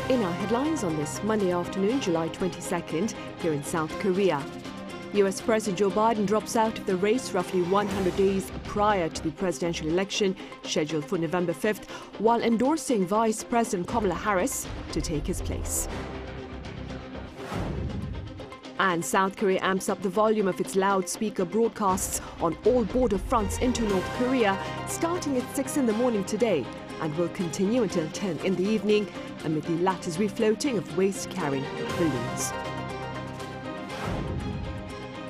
In our headlines on this Monday afternoon, July 22nd, here in South Korea. US President Joe Biden drops out of the race roughly 100 days prior to the presidential election scheduled for November 5th, while endorsing Vice President Kamala Harris to take his place. And South Korea amps up the volume of its loudspeaker broadcasts on all border fronts into North Korea, starting at 6 in the morning today, and will continue until 10 in the evening amid the latter's refloating of waste-carrying balloons.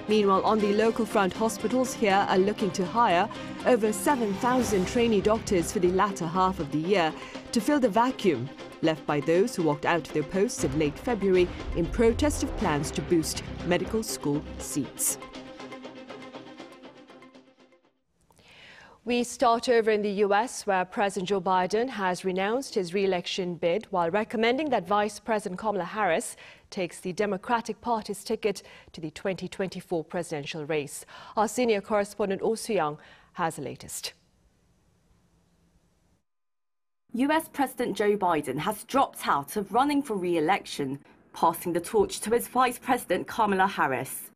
Meanwhile, on the local front, hospitals here are looking to hire over 7,000 trainee doctors for the latter half of the year to fill the vacuum left by those who walked out of their posts in late February in protest of plans to boost medical school seats. We start over in the US, where President Joe Biden has renounced his re-election bid while recommending that Vice President Kamala Harris takes the Democratic Party's ticket to the 2024 presidential race. Our senior correspondent Oh Soo-young has the latest. US President Joe Biden has dropped out of running for re-election, passing the torch to his Vice President Kamala Harris.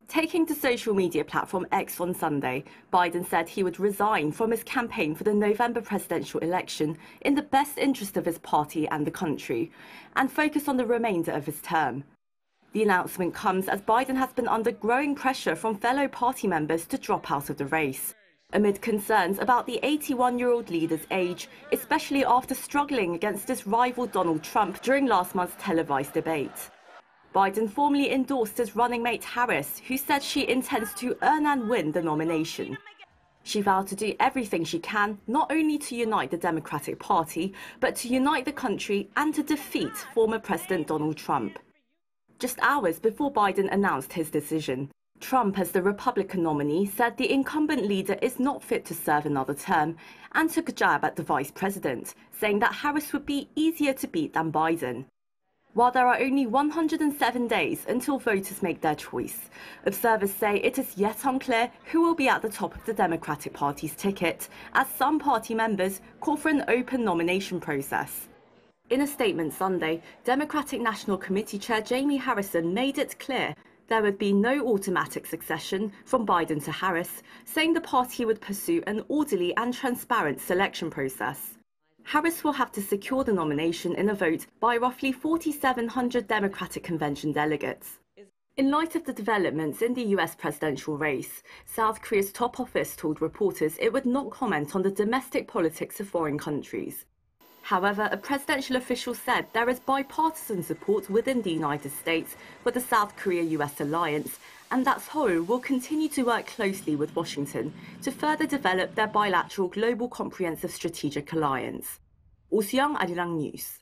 Taking to social media platform X on Sunday, Biden said he would resign from his campaign for the November presidential election in the best interest of his party and the country, and focus on the remainder of his term. The announcement comes as Biden has been under growing pressure from fellow party members to drop out of the race, amid concerns about the 81-year-old leader's age, especially after struggling against his rival Donald Trump during last month's televised debate. Biden formally endorsed his running mate Harris, who said she intends to earn and win the nomination. She vowed to do everything she can, not only to unite the Democratic Party, but to unite the country and to defeat former President Donald Trump. Just hours before Biden announced his decision, Trump, as the Republican nominee, said the incumbent leader is not fit to serve another term and took a jab at the vice president, saying that Harris would be easier to beat than Biden. While there are only 107 days until voters make their choice, observers say it is yet unclear who will be at the top of the Democratic Party's ticket, as some party members call for an open nomination process. In a statement Sunday, Democratic National Committee Chair Jamie Harrison made it clear there would be no automatic succession from Biden to Harris, saying the party would pursue an orderly and transparent selection process. Harris will have to secure the nomination in a vote by roughly 4,700 Democratic Convention delegates. In light of the developments in the US presidential race, South Korea's top office told reporters it would not comment on the domestic politics of foreign countries. However, a presidential official said there is bipartisan support within the United States for the South Korea-US alliance, and that Seoul will continue to work closely with Washington to further develop their bilateral global comprehensive strategic alliance. Oh Soo-young, Arirang News.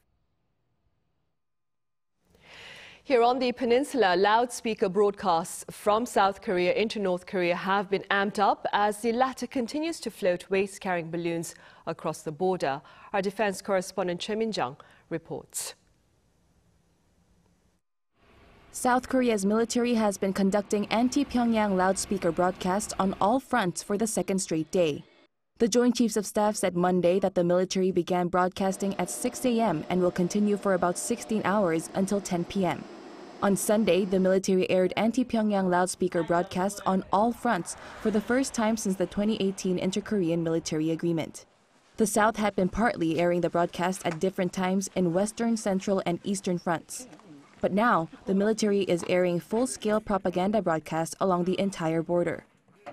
Here on the peninsula, loudspeaker broadcasts from South Korea into North Korea have been amped up as the latter continues to float waste-carrying balloons across the border. Our defense correspondent Choi Min-jung reports. South Korea's military has been conducting anti-Pyongyang loudspeaker broadcasts on all fronts for the second straight day. The Joint Chiefs of Staff said Monday that the military began broadcasting at 6 a.m. and will continue for about 16 hours until 10 p.m. On Sunday, the military aired anti-Pyongyang loudspeaker broadcasts on all fronts for the first time since the 2018 Inter-Korean military agreement. The South had been partly airing the broadcast at different times in western, central, and eastern fronts. But now, the military is airing full-scale propaganda broadcasts along the entire border.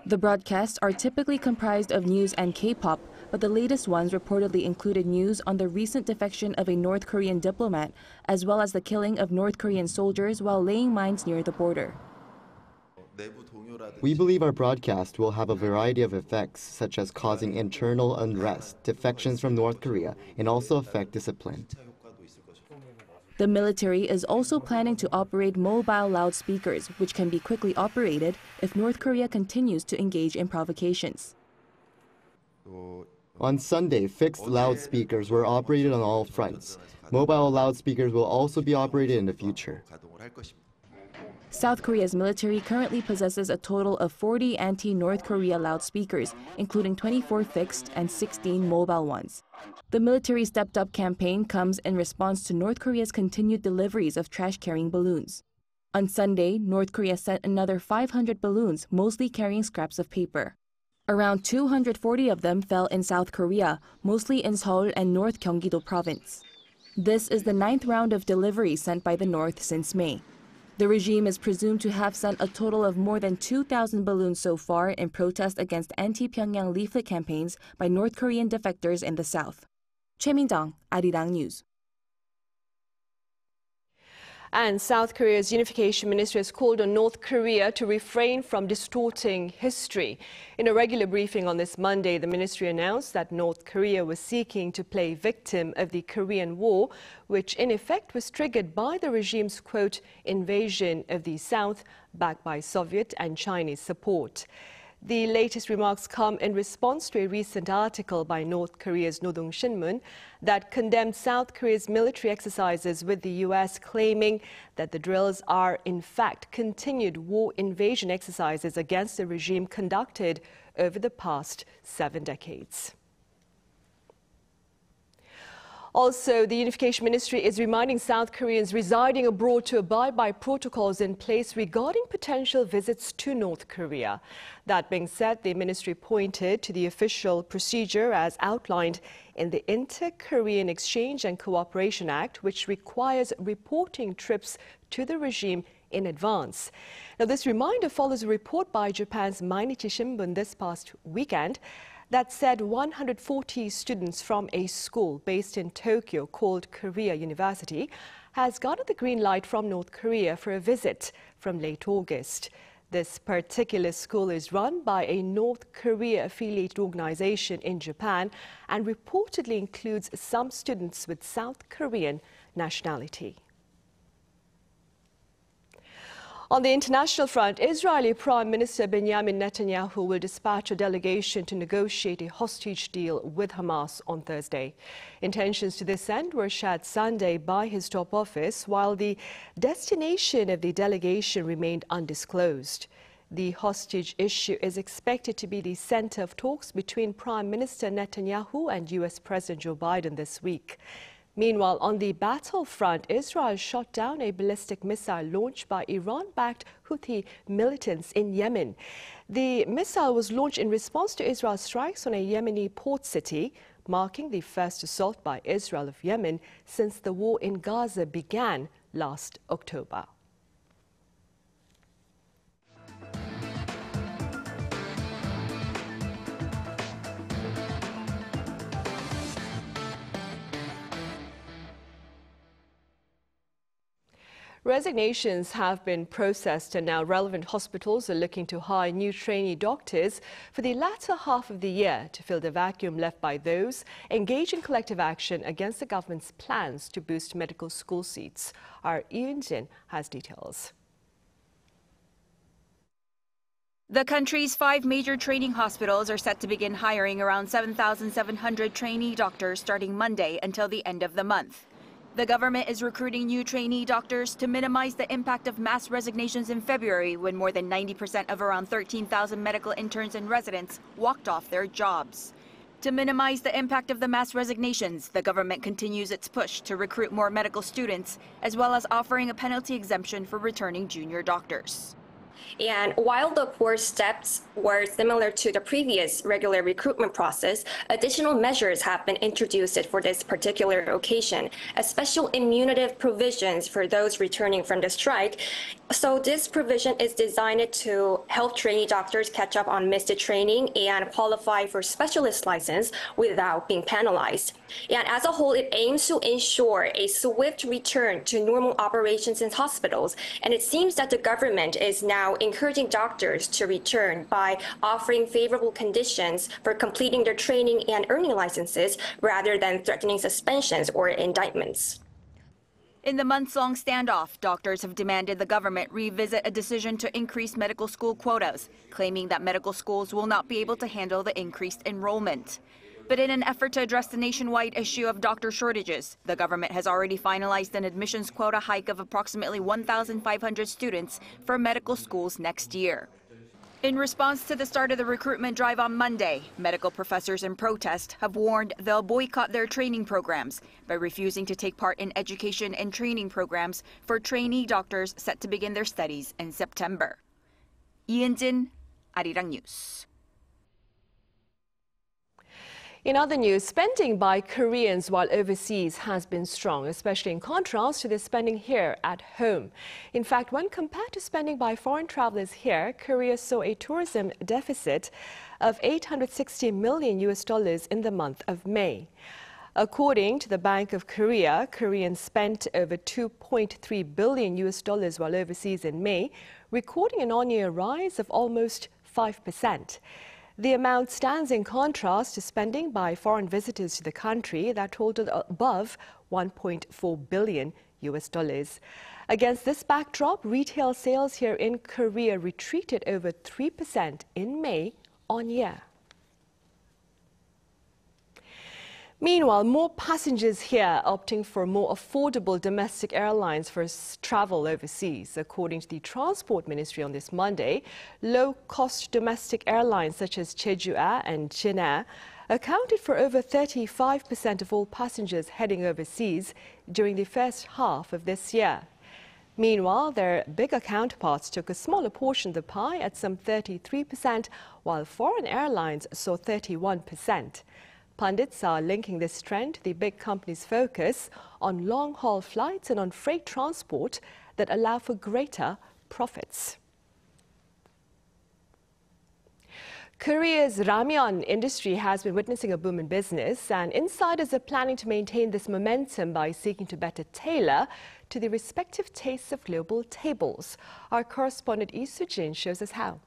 The broadcasts are typically comprised of news and K-pop, but the latest ones reportedly included news on the recent defection of a North Korean diplomat, as well as the killing of North Korean soldiers while laying mines near the border. We believe our broadcast will have a variety of effects, such as causing internal unrest, defections from North Korea, and also affect discipline. The military is also planning to operate mobile loudspeakers, which can be quickly operated if North Korea continues to engage in provocations. On Sunday, fixed loudspeakers were operated on all fronts. Mobile loudspeakers will also be operated in the future. South Korea's military currently possesses a total of 40 anti-North Korea loudspeakers, including 24 fixed and 16 mobile ones. The military stepped-up campaign comes in response to North Korea's continued deliveries of trash-carrying balloons. On Sunday, North Korea sent another 500 balloons, mostly carrying scraps of paper. Around 240 of them fell in South Korea, mostly in Seoul and North Gyeonggi-do province. This is the 9th round of deliveries sent by the North since May. The regime is presumed to have sent a total of more than 2,000 balloons so far in protest against anti-Pyongyang leaflet campaigns by North Korean defectors in the South. Choi Min-dong, Arirang News. And South Korea's Unification Ministry has called on North Korea to refrain from distorting history. In a regular briefing on this Monday, the ministry announced that North Korea was seeking to play victim of the Korean War, which in effect was triggered by the regime's, quote, invasion of the South, backed by Soviet and Chinese support. The latest remarks come in response to a recent article by North Korea's Nodong Shinmun that condemned South Korea's military exercises with the U.S., claiming that the drills are in fact continued war invasion exercises against the regime conducted over the past 7 decades. Also, the Unification Ministry is reminding South Koreans residing abroad to abide by protocols in place regarding potential visits to North Korea. That being said, the ministry pointed to the official procedure as outlined in the Inter-Korean Exchange and Cooperation Act, which requires reporting trips to the regime in advance. Now, this reminder follows a report by Japan's Mainichi Shimbun this past weekend that said 140 students from a school based in Tokyo called Korea University has gotten the green light from North Korea for a visit from late August. This particular school is run by a North Korea-affiliated organization in Japan and reportedly includes some students with South Korean nationality. On the international front, Israeli Prime Minister Benjamin Netanyahu will dispatch a delegation to negotiate a hostage deal with Hamas on Thursday. Intentions to this end were shared Sunday by his top office, while the destination of the delegation remained undisclosed. The hostage issue is expected to be the center of talks between Prime Minister Netanyahu and U.S. President Joe Biden this week. Meanwhile, on the battlefront, Israel shot down a ballistic missile launched by Iran-backed Houthi militants in Yemen. The missile was launched in response to Israel's strikes on a Yemeni port city, marking the first assault by Israel of Yemen since the war in Gaza began last October. Resignations have been processed and now relevant hospitals are looking to hire new trainee doctors for the latter half of the year to fill the vacuum left by those engaged in collective action against the government's plans to boost medical school seats. Our Yoon Jin has details. The country's 5 major training hospitals are set to begin hiring around 7,700 trainee doctors starting Monday until the end of the month. The government is recruiting new trainee doctors to minimize the impact of mass resignations in February, when more than 90% of around 13,000 medical interns and residents walked off their jobs. To minimize the impact of the mass resignations, the government continues its push to recruit more medical students, as well as offering a penalty exemption for returning junior doctors. And while the core steps were similar to the previous regular recruitment process, additional measures have been introduced for this particular occasion, as special immunitative provisions for those returning from the strike. So this provision is designed to help trainee doctors catch up on missed training and qualify for specialist license without being penalized. And as a whole, it aims to ensure a swift return to normal operations in hospitals. And it seems that the government is now encouraging doctors to return by offering favorable conditions for completing their training and earning licenses rather than threatening suspensions or indictments. In the months-long standoff, doctors have demanded the government revisit a decision to increase medical school quotas, claiming that medical schools will not be able to handle the increased enrollment. But in an effort to address the nationwide issue of doctor shortages, the government has already finalized an admissions quota hike of approximately 1,500 students for medical schools next year. In response to the start of the recruitment drive on Monday, medical professors in protest have warned they'll boycott their training programs by refusing to take part in education and training programs for trainee doctors set to begin their studies in September. 이은진, Arirang News. In other news, spending by Koreans while overseas has been strong, especially in contrast to their spending here at home. In fact, when compared to spending by foreign travelers here, Korea saw a tourism deficit of $860 million in the month of May. According to the Bank of Korea, Koreans spent over $2.3 billion while overseas in May, recording an on-year rise of almost 5%. The amount stands in contrast to spending by foreign visitors to the country that totaled above $1.4 billion. Against this backdrop, retail sales here in Korea retreated over 3% in May on year. Meanwhile, more passengers here opting for more affordable domestic airlines for travel overseas. According to the Transport Ministry on this Monday, low-cost domestic airlines such as Jeju Air and Jin Air accounted for over 35% of all passengers heading overseas during the first half of this year. Meanwhile, their bigger counterparts took a smaller portion of the pie at some 33%, while foreign airlines saw 31%. Pundits are linking this trend to the big companies' focus on long-haul flights and on freight transport that allow for greater profits. Korea's ramyeon industry has been witnessing a boom in business, and insiders are planning to maintain this momentum by seeking to better tailor to the respective tastes of global tables. Our correspondent Lee Soo-jin shows us how.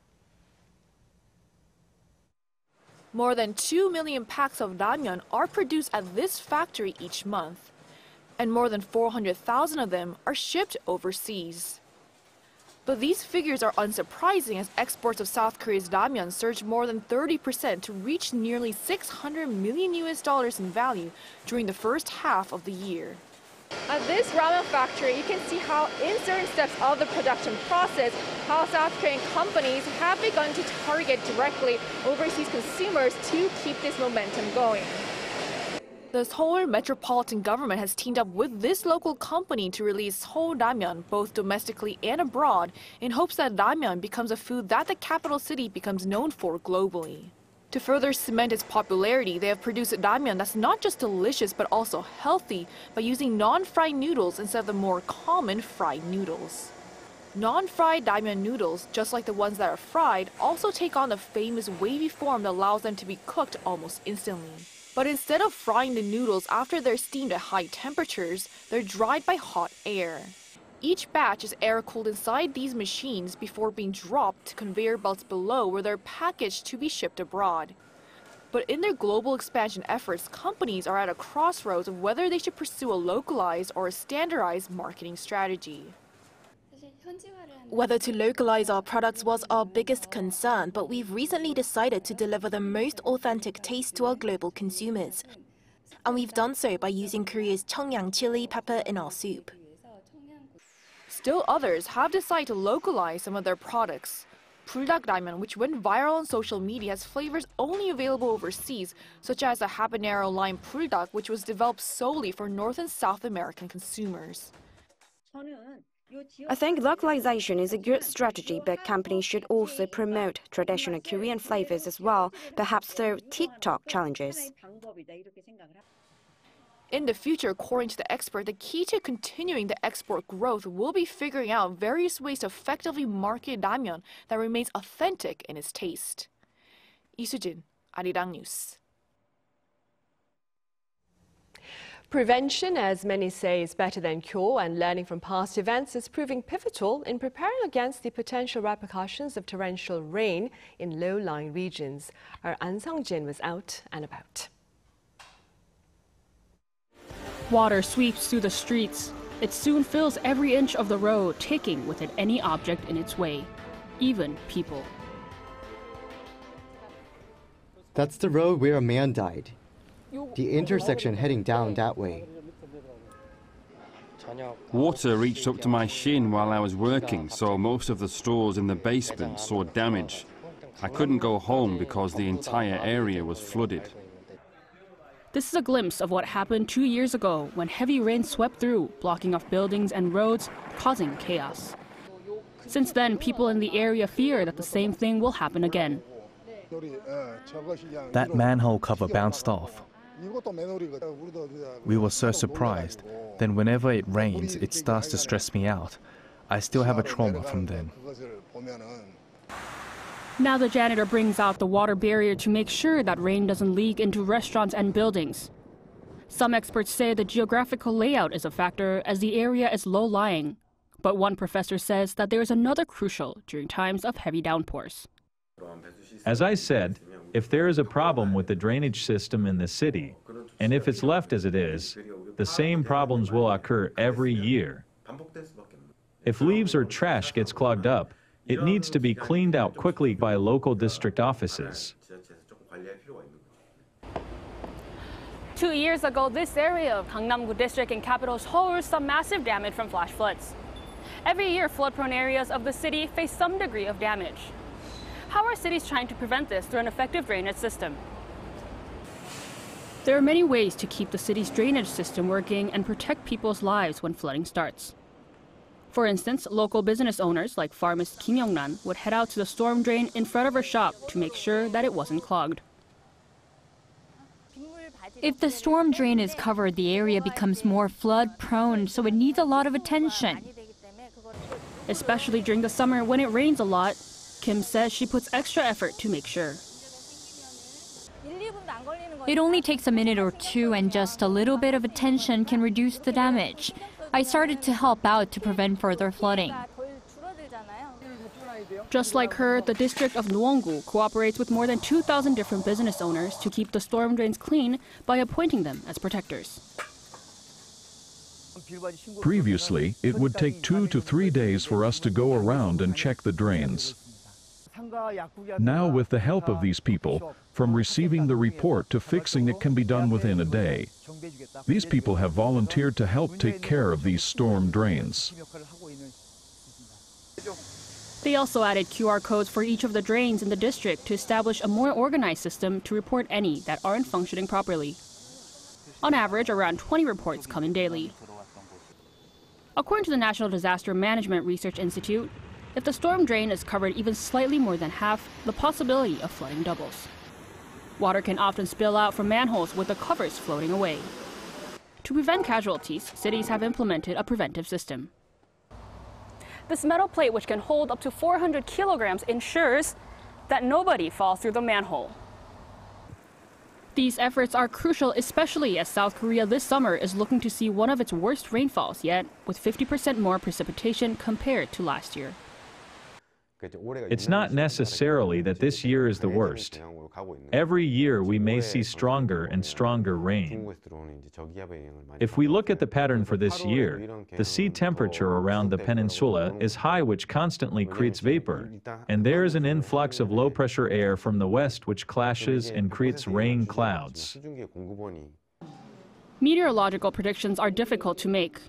More than 2 million packs of ramyeon are produced at this factory each month, and more than 400,000 of them are shipped overseas. But these figures are unsurprising as exports of South Korea's ramyeon surged more than 30% to reach nearly $600 million in value during the first half of the year. At this ramen factory, you can see how in certain steps of the production process, how South Korean companies have begun to target directly overseas consumers to keep this momentum going. The Seoul metropolitan government has teamed up with this local company to release Seoul ramyeon both domestically and abroad in hopes that ramyeon becomes a food that the capital city becomes known for globally. To further cement its popularity, they have produced ramyeon that's not just delicious but also healthy by using non-fried noodles instead of the more common fried noodles. Non-fried ramyeon noodles, just like the ones that are fried, also take on the famous wavy form that allows them to be cooked almost instantly. But instead of frying the noodles after they're steamed at high temperatures, they're dried by hot air. Each batch is air-cooled inside these machines before being dropped to conveyor belts below where they're packaged to be shipped abroad. But in their global expansion efforts, companies are at a crossroads of whether they should pursue a localized or a standardized marketing strategy. Whether to localize our products was our biggest concern, but we've recently decided to deliver the most authentic taste to our global consumers. And we've done so by using Korea's Cheongyang chili pepper in our soup. Still others have decided to localize some of their products. Puldak ramyeon, which went viral on social media, has flavors only available overseas, such as the habanero lime puldak, which was developed solely for North and South American consumers. I think localization is a good strategy, but companies should also promote traditional Korean flavors as well, perhaps through TikTok challenges. In the future, according to the expert, the key to continuing the export growth will be figuring out various ways to effectively market ramyeon that remains authentic in its taste. Lee Soo-jin, Arirang News. Prevention, as many say, is better than cure, and learning from past events is proving pivotal in preparing against the potential repercussions of torrential rain in low-lying regions. Our An Sung-jin was out and about. Water sweeps through the streets. It soon fills every inch of the road, taking with it any object in its way, even people. That's the road where a man died. The intersection heading down that way. Water reached up to my shin while I was working, so most of the stores in the basement saw damage. I couldn't go home because the entire area was flooded. This is a glimpse of what happened 2 years ago when heavy rain swept through, blocking off buildings and roads, causing chaos. Since then, people in the area fear that the same thing will happen again. That manhole cover bounced off. We were so surprised. Then whenever it rains, it starts to stress me out. I still have a trauma from then. Now the janitor brings out the water barrier to make sure that rain doesn't leak into restaurants and buildings. Some experts say the geographical layout is a factor as the area is low-lying. But one professor says that there is another crucial during times of heavy downpours. As I said, if there is a problem with the drainage system in the city, and if it's left as it is, the same problems will occur every year. If leaves or trash gets clogged up, it needs to be cleaned out quickly by local district offices. 2 years ago, this area of Gangnam-gu district in capital Seoul saw massive damage from flash floods. Every year, flood-prone areas of the city face some degree of damage. How are cities trying to prevent this through an effective drainage system? There are many ways to keep the city's drainage system working and protect people's lives when flooding starts. For instance, local business owners like pharmacist Kim Young-nan would head out to the storm drain in front of her shop to make sure that it wasn't clogged. If the storm drain is covered, the area becomes more flood-prone, so it needs a lot of attention. Especially during the summer when it rains a lot, Kim says she puts extra effort to make sure. It only takes a minute or two, and just a little bit of attention can reduce the damage. I started to help out to prevent further flooding. Just like her, the district of Nuwongu cooperates with more than 2,000 different business owners to keep the storm drains clean by appointing them as protectors. Previously, it would take 2 to 3 days for us to go around and check the drains. Now, with the help of these people, from receiving the report to fixing it can be done within a day. These people have volunteered to help take care of these storm drains. They also added QR codes for each of the drains in the district to establish a more organized system to report any that aren't functioning properly. On average, around 20 reports come in daily. According to the National Disaster Management Research Institute, if the storm drain is covered even slightly more than half, the possibility of flooding doubles. Water can often spill out from manholes with the covers floating away. To prevent casualties, cities have implemented a preventive system. This metal plate, which can hold up to 400 kilograms, ensures that nobody falls through the manhole. These efforts are crucial, especially as South Korea this summer is looking to see one of its worst rainfalls yet, with 50% more precipitation compared to last year. It's not necessarily that this year is the worst. Every year we may see stronger and stronger rain. If we look at the pattern for this year, the sea temperature around the peninsula is high, which constantly creates vapor, and there is an influx of low-pressure air from the west which clashes and creates rain clouds. Meteorological predictions are difficult to make.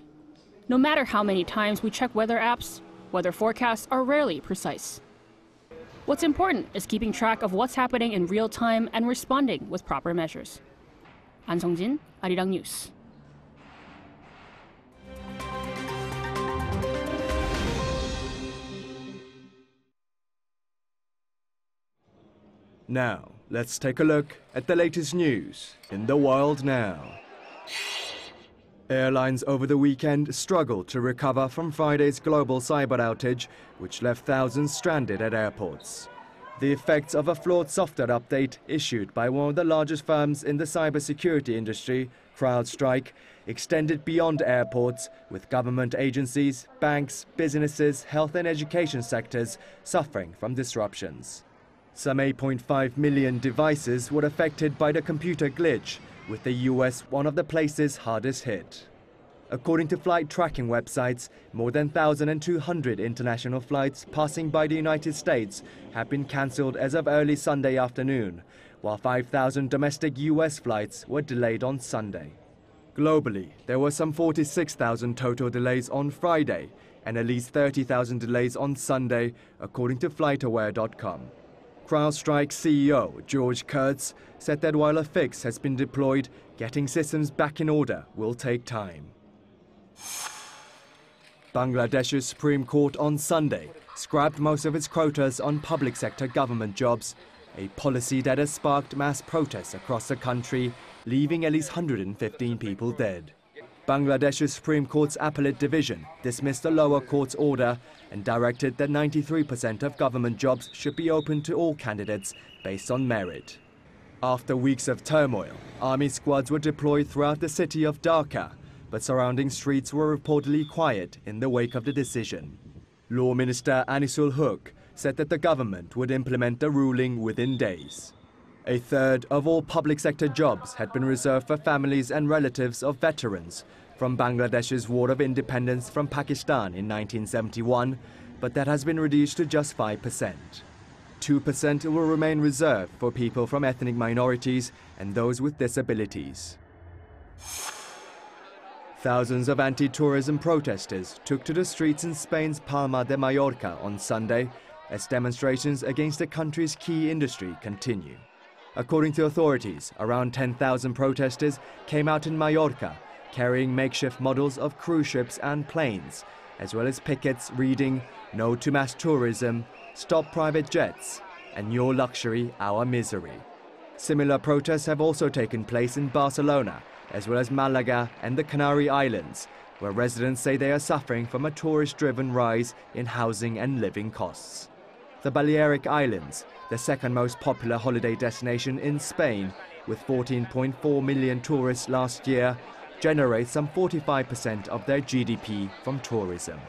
No matter how many times we check weather apps, weather forecasts are rarely precise. What's important is keeping track of what's happening in real time and responding with proper measures. An Sung-jin, Arirang News. Now, let's take a look at the latest news in the world now. Airlines over the weekend struggled to recover from Friday's global cyber outage, which left thousands stranded at airports. The effects of a flawed software update issued by one of the largest firms in the cybersecurity industry, CrowdStrike, extended beyond airports, with government agencies, banks, businesses, health and education sectors suffering from disruptions. Some 8.5 million devices were affected by the computer glitch, with the US one of the places hardest hit. According to flight tracking websites, more than 1,200 international flights passing by the United States have been cancelled as of early Sunday afternoon, while 5,000 domestic US flights were delayed on Sunday. Globally, there were some 46,000 total delays on Friday and at least 30,000 delays on Sunday, according to FlightAware.com. CrowdStrike CEO George Kurtz said that while a fix has been deployed, getting systems back in order will take time. Bangladesh's Supreme Court on Sunday scrapped most of its quotas on public sector government jobs, a policy that has sparked mass protests across the country, leaving at least 115 people dead. Bangladesh's Supreme Court's Appellate Division dismissed the lower court's order and directed that 93% of government jobs should be open to all candidates based on merit. After weeks of turmoil, army squads were deployed throughout the city of Dhaka, but surrounding streets were reportedly quiet in the wake of the decision. Law Minister Anisul Huq said that the government would implement the ruling within days. A third of all public sector jobs had been reserved for families and relatives of veterans from Bangladesh's War of Independence from Pakistan in 1971, but that has been reduced to just 5%. 2% will remain reserved for people from ethnic minorities and those with disabilities. Thousands of anti-tourism protesters took to the streets in Spain's Palma de Mallorca on Sunday as demonstrations against the country's key industry continue. According to authorities, around 10,000 protesters came out in Mallorca carrying makeshift models of cruise ships and planes, as well as pickets reading "No to mass tourism," "Stop private jets," and "Your luxury, our misery." Similar protests have also taken place in Barcelona, as well as Malaga and the Canary Islands, where residents say they are suffering from a tourist-driven rise in housing and living costs. The Balearic Islands, the second most popular holiday destination in Spain, with 14.4 million tourists last year, generates some 45% of their GDP from tourism.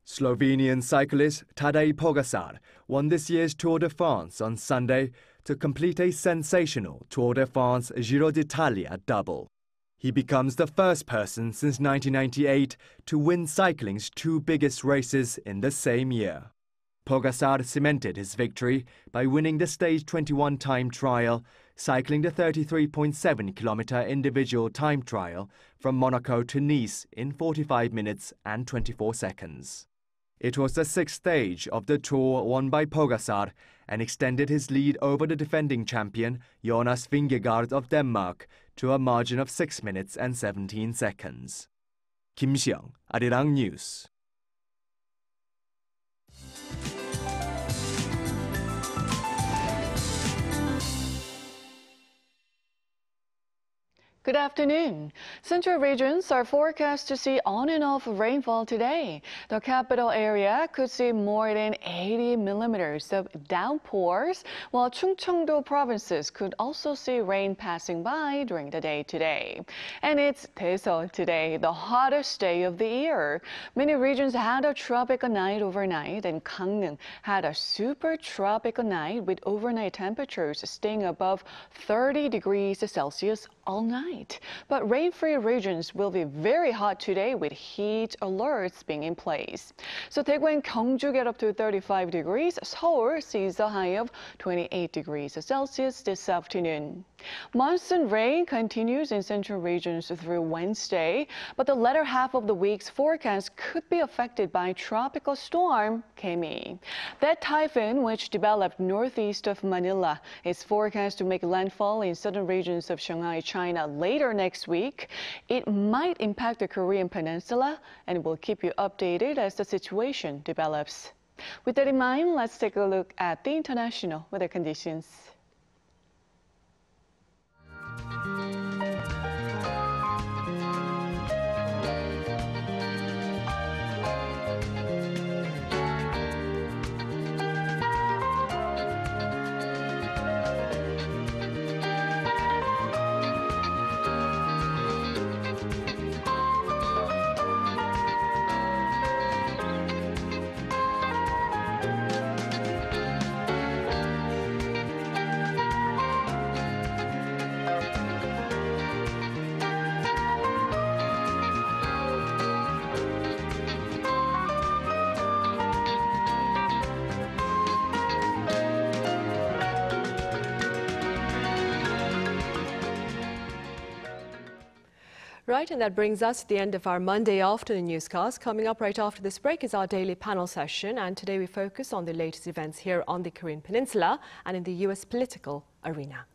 Slovenian cyclist Tadej Pogačar won this year's Tour de France on Sunday to complete a sensational Tour de France Giro d'Italia double. He becomes the first person since 1998 to win cycling's two biggest races in the same year. Pogačar cemented his victory by winning the Stage 21 time trial, cycling the 33.7-kilometer individual time trial from Monaco to Nice in 45 minutes and 24 seconds. It was the sixth stage of the Tour won by Pogačar and extended his lead over the defending champion Jonas Vingegaard of Denmark to a margin of 6 minutes and 17 seconds. Kim Seong, Arirang News. Good afternoon. Central regions are forecast to see on and off rainfall today. The capital area could see more than 80 millimeters of downpours, while Chungcheongdo provinces could also see rain passing by during the day today. And it's Daeseol today, the hottest day of the year. Many regions had a tropical night overnight, and Gangneung had a super tropical night with overnight temperatures staying above 30 degrees Celsius all night. But rain-free regions will be very hot today with heat alerts being in place. So Daegu and Gyeongju get up to 35 degrees. Seoul sees a high of 28 degrees Celsius this afternoon. Monsoon rain continues in central regions through Wednesday, but the latter half of the week's forecast could be affected by tropical storm Kemi. That typhoon, which developed northeast of Manila, is forecast to make landfall in southern regions of Shanghai, China later next week. It might impact the Korean peninsula, and we'll keep you updated as the situation develops. With that in mind, let's take a look at the international weather conditions. Right, and that brings us to the end of our Monday afternoon newscast. Coming up right after this break is our daily panel session, and today we focus on the latest events here on the Korean Peninsula and in the US political arena.